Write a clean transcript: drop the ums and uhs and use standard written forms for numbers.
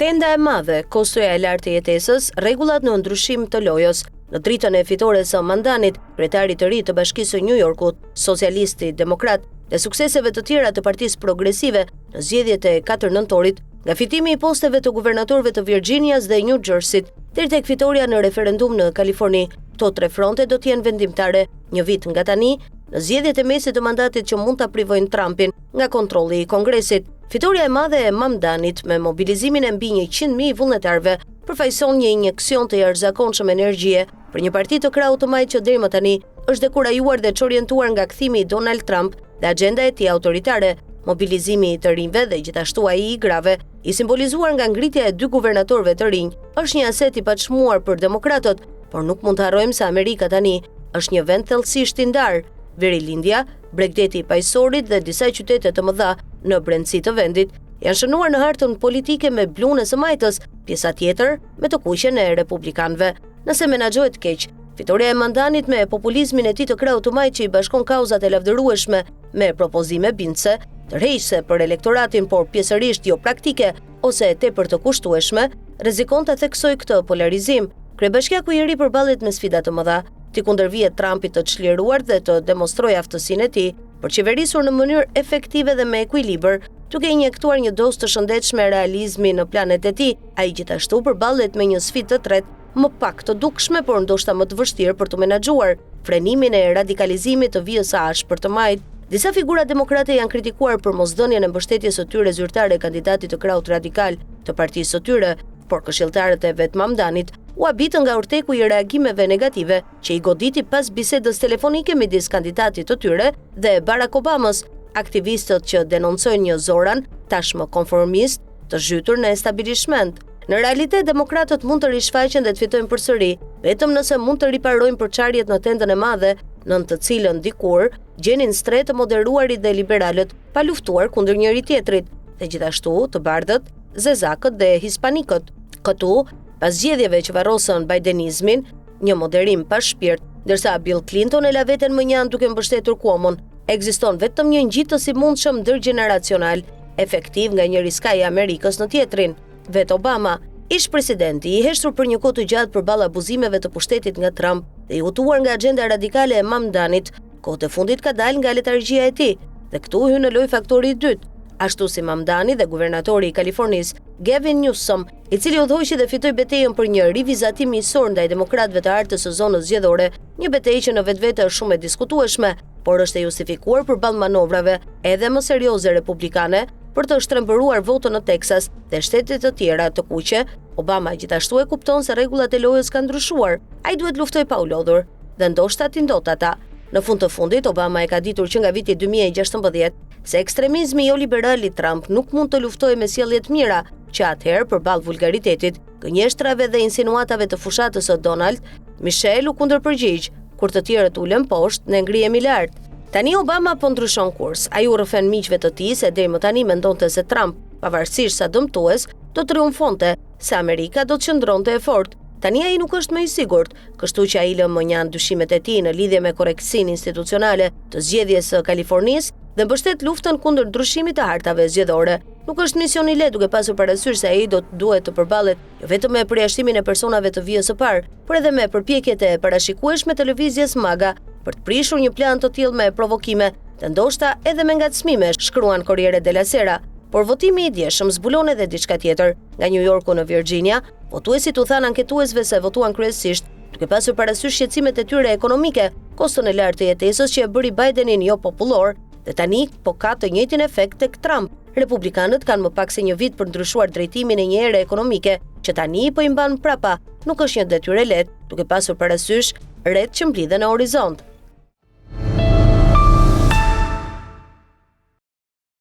Tenda e madhe, kostoja e lartë e jetesës, rregullat në ndryshim të lojës. Në dritën e fitores së mandanit, kryetari të ri të Bashkisë së New Yorkut, socialisti demokrat, dhe sukseseve të tjera të Partisë Progresive në zgjedhjet e 4 nëntorit, nga fitimi i posteve të guvernatorëve të Virginias dhe New Jerseyt, deri tek fitoria në referendum në Kaliforni, këto 3 fronte do të jenë vendimtare një vit nga tani, në zgjedhjet e mesit të mandatit që mund ta privojnë Trumpin nga kontrolli i Kongresit. Fitoria e madhe e Mamdanit me mobilizimin e mbi 100.000 vullnetarëve përfaqëson një injeksion të jashtëzakonshëm energjie për një parti të krahut të majtë që deri më tani është dekurajuar dhe çorientuar nga kthimi i Donald Trump dhe agenda e tij autoritare. Mobilizimi i të rinjve dhe gjithashtu ai i grave, i simbolizuar nga ngritja e 2 guvernatorëve të rinj, është një aset i paçmuar për demokratët, por nuk mund të harrojmë se Amerika tani është një vend thellësisht i ndar. Verilindja, Bregdeti i pajësorit dhe disa qytete të mëdha në brendësi të vendit janë shënuar në hartën politike me blunë së majtës, pjesa tjetër me të kuqen e republikanëve. Nëse menaxhohet keq, fitoria e Mandanit me populizmin e tij të krahut të majtë që i bashkon kauzat e lavdërueshme me propozime bindëse, tërheqëse për elektoratin, por pjesërisht jo praktike ose tepër të kushtueshme, rrezikon të theksojë këtë polarizim. Kryebashkiaku i ri përballet me sfida të mëdha, ti kundërvihet Trumpit të çliruar dhe të demonstrojë aftësinë e tij për qeverisur në mënyrë efektive dhe me ekuilibër, duke injektuar një dozë të shëndetshme realizmi në planet e tij. Ai gjithashtu përballet me një sfidë të tretë, më pak të dukshme, por ndoshta më të vështirë për të menaxhuar, frenimin e radikalizimit të vijës së ashpër të majt. Disa figura demokrate janë kritikuar për mosdhënien e mbështetjes së tyre zyrtare kandidatit të krahut radikal të partisë së tyre, por këshilltarët e vet Mamdanit u habitën nga urteku i reagimeve negative që i goditi pas bisedës telefonike midis kandidatit të tyre dhe Barack Obamës. Aktivistët që denoncojnë një Zoran, tashmë konformist, të zhytur në establishment. Në realitet, demokratët mund të rishfaqen dhe të fitojnë përsëri, vetëm nëse mund të riparojnë përçarjet në tendën e madhe, nën të cilën dikur gjenin stre të moderuarit dhe liberalët pa luftuar kundër njëri tjetrit, dhe gjithashtu të bardhët, zezakët dhe hispanikët. Këtu, pas zgjedhjeve që varrosën bidenizmin, një moderim pa shpirt, ndërsa Bill Clinton e la veten më njanë duke mbështetur Cuomon, ekziston vetëm një ngjitës i mundshëm ndërgjeneracional, efektiv nga njëri skaj i Amerikës në tjetrin. Vet Obama, ish presidenti i heshtur për një kohë të gjatë përballë abuzimeve të pushtetit nga Trump dhe i hutuar nga agenda radikale e Mamdanit, kohët e fundit ka dalë nga letargjia e tij, dhe këtu hyn në lojë faktori i dytë. Ashtu si Mamdani dhe guvernatori i Kalifornisë, Gavin Newsom, i cili udhëhoqi dhe fitoi betejën për një rivizatim miqësor ndaj demokratëve të artës së zonës zgjedhore, një betejë që në vetvete është shumë e diskutueshme, por është e justifikuar përballë manovrave edhe më serioze republikane për të shtrembëruar votën në Teksas dhe shtete të tjera të kuqe. Obama gjithashtu e kupton se rregullat e lojës kanë ndryshuar. Ai duhet luftojë pa u lodhur dhe ndoshta ti ndot ata. Në fund të fundit, Obama e ka ditur që nga viti 2016 se ekstremizmi jo liberal i Trump nuk mund të luftojë me sjellje të mira, që atëherë përballë vulgaritetit, gënjeshtrave dhe insinuatave të fushatës së Donald, Michelle u kundërpërgjigj, kur të tjerët ulën poshtë ne ngrihemi lart. Tani Obama po ndryshon kurs. Ai u rrëfen miqve të tij se deri më tani mendonte se Trump, pavarësisht sa dëmtues, do triumfonte, se Amerika do të qëndronte e fortë. Tani ai nuk është më i sigurt, kështu që ai lë më njanë dyshimet e tij në lidhje me korrektësinë institucionale të zgjedhjes së Kalifornisë dhe mbështet luftën kundër ndryshimit të hartave zgjedhore. Nuk është mision i lehtë duke pasur parasysh se ai duhet të përballet jo vetëm me përjashtimin e personave të vijës së parë, por edhe me përpjekjet e parashikueshme të lëvizjes MAGA për të prishur një plan të tillë me provokime dhe ndoshta edhe me ngacmime, shkruan Corriere della Sera. Por votimi i djeshëm zbulon edhe diçka tjetër. Nga New Yorku në Virginia, votuesit u thanë anketuesve se votuan kryesisht duke pasur parasysh shqetësimet e tyre ekonomike, koston e lartë të jetesës që e bëri Bidenin jo popullor, dhe tani po ka të njëjtin efekt tek Trump. Republikanët kanë më pak se një vit për ndryshuar drejtimin e një ere ekonomike, që tani po i mban prapa. Nuk është një detyrë e lehtë, duke pasur parasysh rreth që mblidhen në horizont.